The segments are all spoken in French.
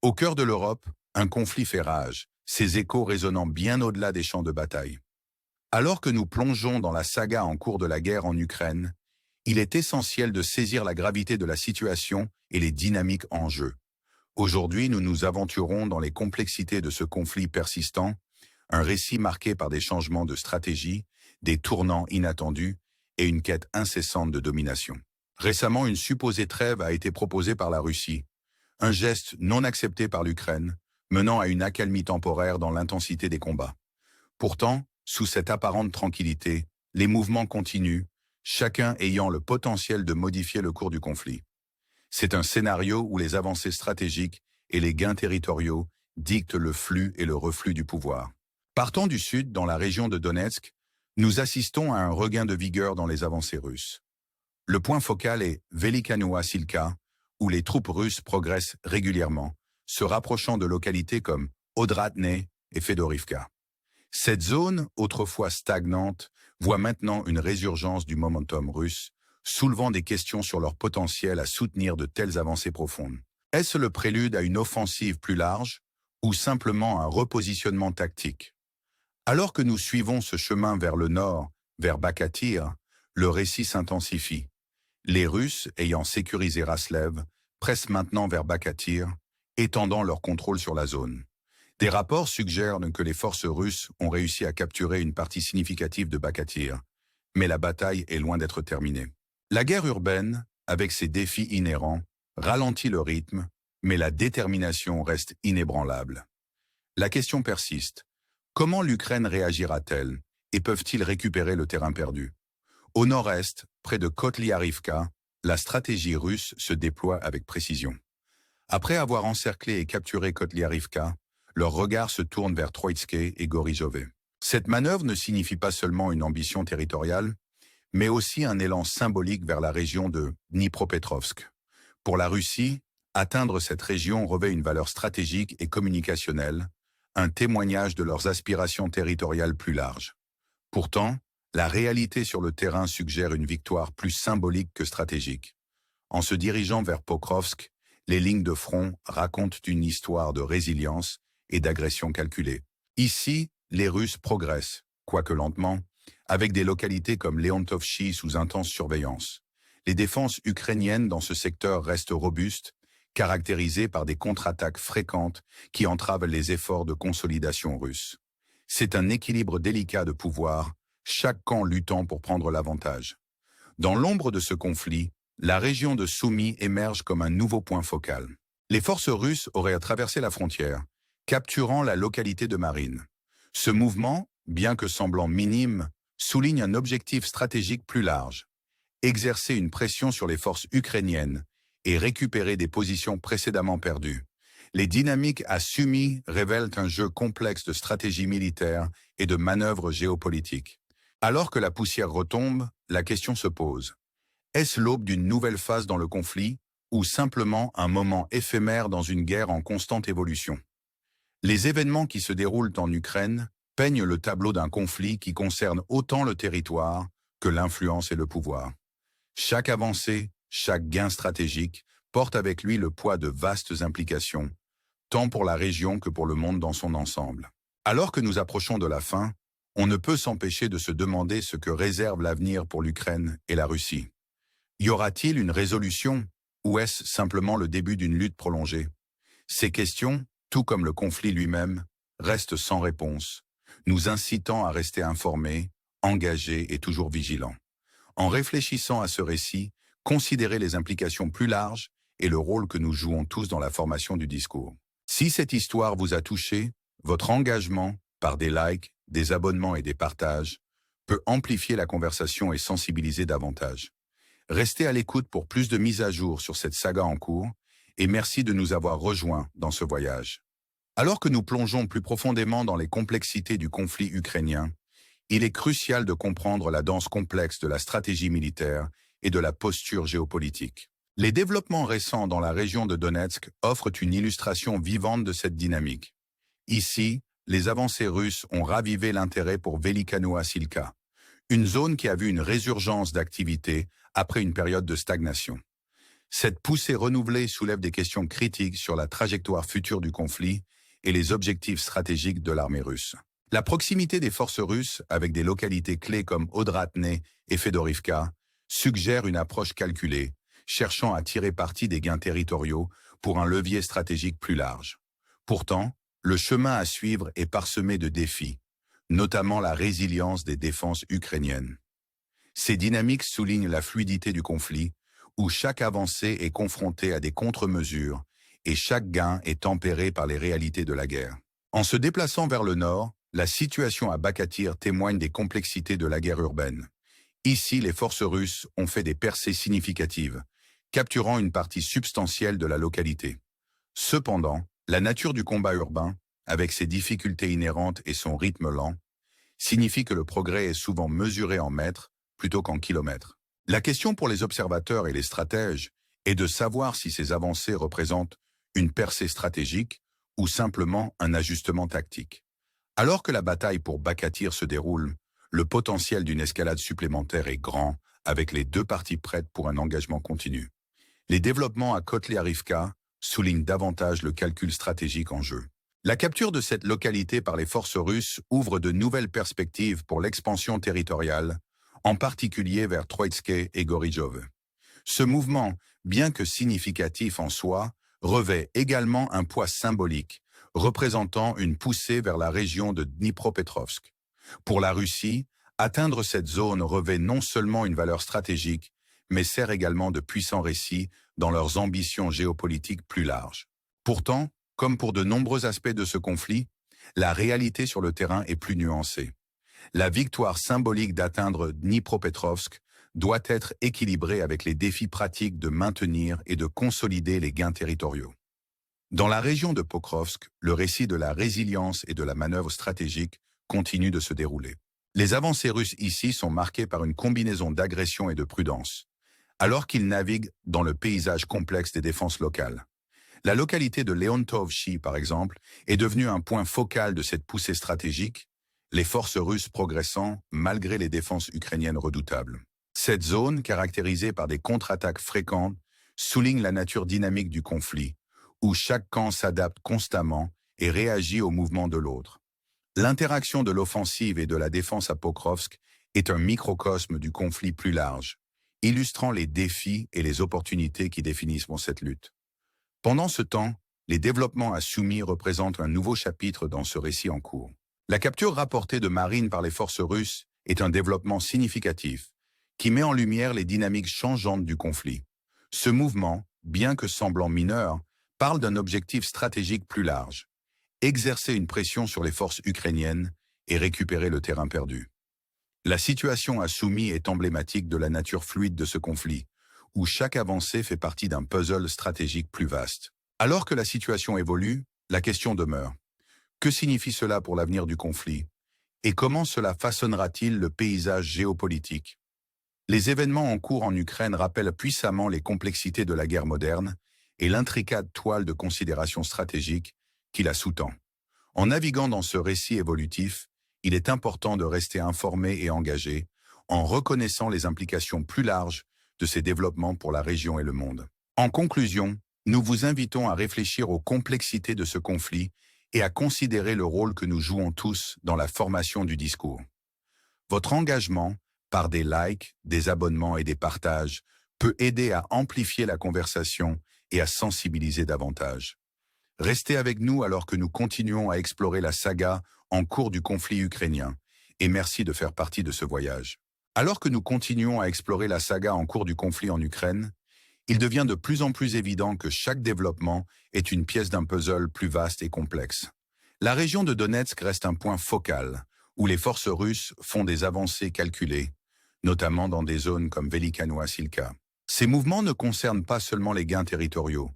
Au cœur de l'Europe, un conflit fait rage, ses échos résonnant bien au-delà des champs de bataille. Alors que nous plongeons dans la saga en cours de la guerre en Ukraine, il est essentiel de saisir la gravité de la situation et les dynamiques en jeu. Aujourd'hui, nous nous aventurons dans les complexités de ce conflit persistant, un récit marqué par des changements de stratégie, des tournants inattendus et une quête incessante de domination. Récemment, une supposée trêve a été proposée par la Russie, un geste non accepté par l'Ukraine, menant à une accalmie temporaire dans l'intensité des combats. Pourtant, sous cette apparente tranquillité, les mouvements continuent, chacun ayant le potentiel de modifier le cours du conflit. C'est un scénario où les avancées stratégiques et les gains territoriaux dictent le flux et le reflux du pouvoir. Partant du sud, dans la région de Donetsk, nous assistons à un regain de vigueur dans les avancées russes. Le point focal est Velika Novosilka, où les troupes russes progressent régulièrement, se rapprochant de localités comme Odratne et Fedorivka. Cette zone, autrefois stagnante, voit maintenant une résurgence du momentum russe, soulevant des questions sur leur potentiel à soutenir de telles avancées profondes. Est-ce le prélude à une offensive plus large ou simplement un repositionnement tactique? Alors que nous suivons ce chemin vers le nord, vers Bakatyr, le récit s'intensifie. Les Russes, ayant sécurisé Raslev, pressent maintenant vers Bakatyr, étendant leur contrôle sur la zone. Des rapports suggèrent que les forces russes ont réussi à capturer une partie significative de Bakatyr, mais la bataille est loin d'être terminée. La guerre urbaine, avec ses défis inhérents, ralentit le rythme, mais la détermination reste inébranlable. La question persiste. Comment l'Ukraine réagira-t-elle et peuvent-ils récupérer le terrain perdu? Au nord-est, près de Kotlyarivka, la stratégie russe se déploie avec précision. Après avoir encerclé et capturé Kotlyarivka, leur regard se tourne vers Troïtske et Gorizhové. Cette manœuvre ne signifie pas seulement une ambition territoriale, mais aussi un élan symbolique vers la région de Dnipropetrovsk. Pour la Russie, atteindre cette région revêt une valeur stratégique et communicationnelle, un témoignage de leurs aspirations territoriales plus larges. Pourtant, la réalité sur le terrain suggère une victoire plus symbolique que stratégique. En se dirigeant vers Pokrovsk, les lignes de front racontent une histoire de résilience et d'agression calculée. Ici, les Russes progressent, quoique lentement, avec des localités comme Leontovchi sous intense surveillance. Les défenses ukrainiennes dans ce secteur restent robustes, caractérisées par des contre-attaques fréquentes qui entravent les efforts de consolidation russes. C'est un équilibre délicat de pouvoir, chaque camp luttant pour prendre l'avantage. Dans l'ombre de ce conflit, la région de Soumy émerge comme un nouveau point focal. Les forces russes auraient traversé la frontière, capturant la localité de Marine. Ce mouvement, bien que semblant minime, souligne un objectif stratégique plus large, exercer une pression sur les forces ukrainiennes et récupérer des positions précédemment perdues. Les dynamiques à Sumy révèlent un jeu complexe de stratégie militaire et de manœuvres géopolitiques. Alors que la poussière retombe, la question se pose. Est-ce l'aube d'une nouvelle phase dans le conflit ou simplement un moment éphémère dans une guerre en constante évolution? Les événements qui se déroulent en Ukraine peignent le tableau d'un conflit qui concerne autant le territoire que l'influence et le pouvoir. Chaque avancée, chaque gain stratégique porte avec lui le poids de vastes implications, tant pour la région que pour le monde dans son ensemble. Alors que nous approchons de la fin, on ne peut s'empêcher de se demander ce que réserve l'avenir pour l'Ukraine et la Russie. Y aura-t-il une résolution ou est-ce simplement le début d'une lutte prolongée? Ces questions, tout comme le conflit lui-même, restent sans réponse, nous incitant à rester informés, engagés et toujours vigilants. En réfléchissant à ce récit, considérez les implications plus larges et le rôle que nous jouons tous dans la formation du discours. Si cette histoire vous a touché, votre engagement, par des likes, des abonnements et des partages, peut amplifier la conversation et sensibiliser davantage. Restez à l'écoute pour plus de mises à jour sur cette saga en cours et merci de nous avoir rejoints dans ce voyage. Alors que nous plongeons plus profondément dans les complexités du conflit ukrainien, il est crucial de comprendre la danse complexe de la stratégie militaire et de la posture géopolitique. Les développements récents dans la région de Donetsk offrent une illustration vivante de cette dynamique. Ici, les avancées russes ont ravivé l'intérêt pour Velika Novosilka, une zone qui a vu une résurgence d'activité après une période de stagnation. Cette poussée renouvelée soulève des questions critiques sur la trajectoire future du conflit et les objectifs stratégiques de l'armée russe. La proximité des forces russes, avec des localités clés comme Odratne et Fedorivka, suggère une approche calculée, cherchant à tirer parti des gains territoriaux pour un levier stratégique plus large. Pourtant, le chemin à suivre est parsemé de défis, notamment la résilience des défenses ukrainiennes. Ces dynamiques soulignent la fluidité du conflit, où chaque avancée est confrontée à des contre-mesures et chaque gain est tempéré par les réalités de la guerre. En se déplaçant vers le nord, la situation à Bakatyr témoigne des complexités de la guerre urbaine. Ici, les forces russes ont fait des percées significatives, capturant une partie substantielle de la localité. Cependant, la nature du combat urbain, avec ses difficultés inhérentes et son rythme lent, signifie que le progrès est souvent mesuré en mètres plutôt qu'en kilomètres. La question pour les observateurs et les stratèges est de savoir si ces avancées représentent une percée stratégique ou simplement un ajustement tactique. Alors que la bataille pour Bakatyr se déroule, le potentiel d'une escalade supplémentaire est grand, avec les deux parties prêtes pour un engagement continu. Les développements à Kotlyarivka soulignent davantage le calcul stratégique en jeu. La capture de cette localité par les forces russes ouvre de nouvelles perspectives pour l'expansion territoriale, en particulier vers Troïtske et Gorijov. Ce mouvement, bien que significatif en soi, revêt également un poids symbolique, représentant une poussée vers la région de Dnipropetrovsk. Pour la Russie, atteindre cette zone revêt non seulement une valeur stratégique, mais sert également de puissant récit dans leurs ambitions géopolitiques plus larges. Pourtant, comme pour de nombreux aspects de ce conflit, la réalité sur le terrain est plus nuancée. La victoire symbolique d'atteindre Dnipropetrovsk doit être équilibrée avec les défis pratiques de maintenir et de consolider les gains territoriaux. Dans la région de Pokrovsk, le récit de la résilience et de la manœuvre stratégique continue de se dérouler. Les avancées russes ici sont marquées par une combinaison d'agression et de prudence, alors qu'ils naviguent dans le paysage complexe des défenses locales. La localité de Leontovchi, par exemple, est devenue un point focal de cette poussée stratégique, les forces russes progressant malgré les défenses ukrainiennes redoutables. Cette zone, caractérisée par des contre-attaques fréquentes, souligne la nature dynamique du conflit, où chaque camp s'adapte constamment et réagit au mouvement de l'autre. L'interaction de l'offensive et de la défense à Pokrovsk est un microcosme du conflit plus large, illustrant les défis et les opportunités qui définissent cette lutte. Pendant ce temps, les développements à Soumy représentent un nouveau chapitre dans ce récit en cours. La capture rapportée de Marine par les forces russes est un développement significatif qui met en lumière les dynamiques changeantes du conflit. Ce mouvement, bien que semblant mineur, parle d'un objectif stratégique plus large, exercer une pression sur les forces ukrainiennes et récupérer le terrain perdu. La situation à Soumy est emblématique de la nature fluide de ce conflit, où chaque avancée fait partie d'un puzzle stratégique plus vaste. Alors que la situation évolue, la question demeure. Que signifie cela pour l'avenir du conflit? Et comment cela façonnera-t-il le paysage géopolitique? Les événements en cours en Ukraine rappellent puissamment les complexités de la guerre moderne et l'intricate toile de considérations stratégiques qui la sous-tend. En naviguant dans ce récit évolutif, il est important de rester informé et engagé, en reconnaissant les implications plus larges de ces développements pour la région et le monde. En conclusion, nous vous invitons à réfléchir aux complexités de ce conflit et à considérer le rôle que nous jouons tous dans la formation du discours. Votre engagement, par des likes, des abonnements et des partages, peut aider à amplifier la conversation et à sensibiliser davantage. Restez avec nous alors que nous continuons à explorer la saga en cours du conflit ukrainien, et merci de faire partie de ce voyage. Alors que nous continuons à explorer la saga en cours du conflit en Ukraine, il devient de plus en plus évident que chaque développement est une pièce d'un puzzle plus vaste et complexe. La région de Donetsk reste un point focal, où les forces russes font des avancées calculées, notamment dans des zones comme Velikano-Asilka. Ces mouvements ne concernent pas seulement les gains territoriaux.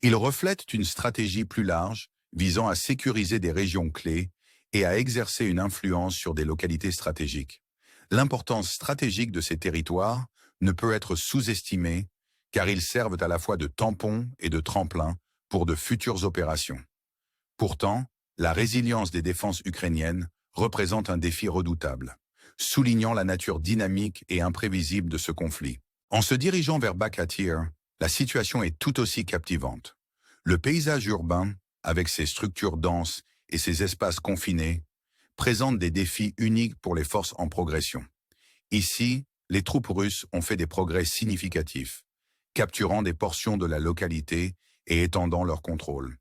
Ils reflètent une stratégie plus large, visant à sécuriser des régions clés et à exercer une influence sur des localités stratégiques. L'importance stratégique de ces territoires ne peut être sous-estimée, car ils servent à la fois de tampon et de tremplin pour de futures opérations. Pourtant, la résilience des défenses ukrainiennes représente un défi redoutable, soulignant la nature dynamique et imprévisible de ce conflit. En se dirigeant vers Bakatyr, La situation est tout aussi captivante. Le paysage urbain, avec ses structures denses et ses espaces confinés, présente des défis uniques pour les forces en progression. Ici, les troupes russes ont fait des progrès significatifs, capturant des portions de la localité et étendant leur contrôle.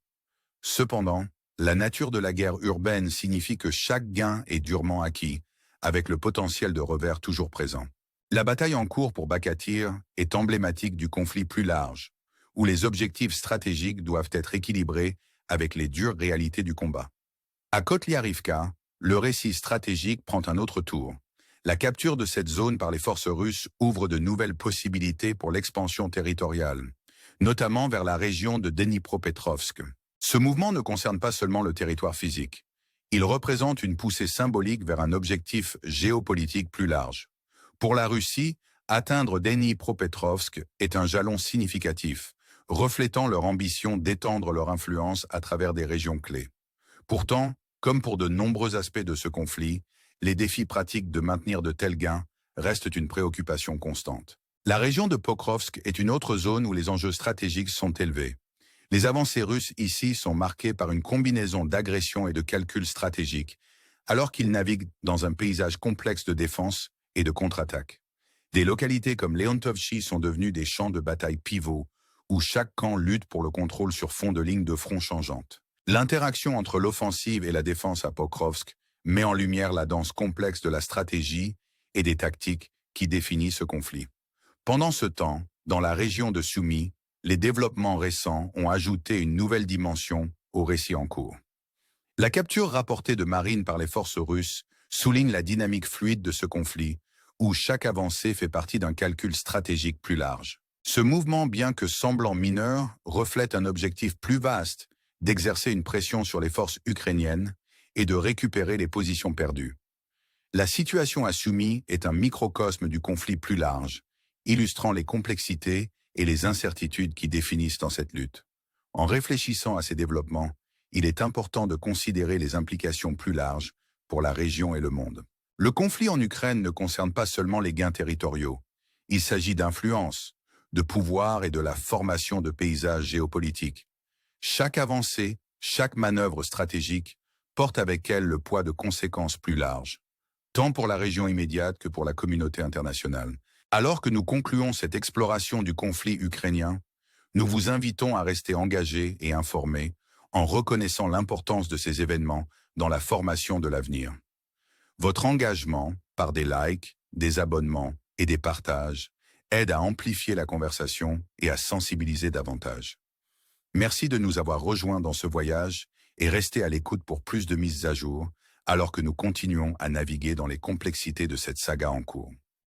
Cependant, la nature de la guerre urbaine signifie que chaque gain est durement acquis, avec le potentiel de revers toujours présent. La bataille en cours pour Bakatir est emblématique du conflit plus large, où les objectifs stratégiques doivent être équilibrés avec les dures réalités du combat. À Kotlyarivka, le récit stratégique prend un autre tour. La capture de cette zone par les forces russes ouvre de nouvelles possibilités pour l'expansion territoriale, notamment vers la région de Dnipropetrovsk. Ce mouvement ne concerne pas seulement le territoire physique. Il représente une poussée symbolique vers un objectif géopolitique plus large. Pour la Russie, atteindre Dnipropetrovsk est un jalon significatif, reflétant leur ambition d'étendre leur influence à travers des régions clés. Pourtant, comme pour de nombreux aspects de ce conflit, les défis pratiques de maintenir de tels gains restent une préoccupation constante. La région de Pokrovsk est une autre zone où les enjeux stratégiques sont élevés. Les avancées russes ici sont marquées par une combinaison d'agressions et de calculs stratégiques, alors qu'ils naviguent dans un paysage complexe de défense et de contre-attaque. Des localités comme Leontovchi sont devenues des champs de bataille pivots, où chaque camp lutte pour le contrôle sur fond de lignes de front changeantes. L'interaction entre l'offensive et la défense à Pokrovsk met en lumière la danse complexe de la stratégie et des tactiques qui définissent ce conflit. Pendant ce temps, dans la région de Sumy, les développements récents ont ajouté une nouvelle dimension au récit en cours. La capture rapportée de Marine par les forces russes souligne la dynamique fluide de ce conflit, où chaque avancée fait partie d'un calcul stratégique plus large. Ce mouvement, bien que semblant mineur, reflète un objectif plus vaste d'exercer une pression sur les forces ukrainiennes et de récupérer les positions perdues. La situation à Sumy est un microcosme du conflit plus large, illustrant les complexités et les incertitudes qui définissent dans cette lutte. En réfléchissant à ces développements, il est important de considérer les implications plus larges pour la région et le monde. Le conflit en Ukraine ne concerne pas seulement les gains territoriaux. Il s'agit d'influence, de pouvoir et de la formation de paysages géopolitiques. Chaque avancée, chaque manœuvre stratégique porte avec elle le poids de conséquences plus larges, tant pour la région immédiate que pour la communauté internationale. Alors que nous concluons cette exploration du conflit ukrainien, nous vous invitons à rester engagés et informés en reconnaissant l'importance de ces événements dans la formation de l'avenir. Votre engagement, par des likes, des abonnements et des partages, aide à amplifier la conversation et à sensibiliser davantage. Merci de nous avoir rejoints dans ce voyage et restez à l'écoute pour plus de mises à jour, alors que nous continuons à naviguer dans les complexités de cette saga en cours.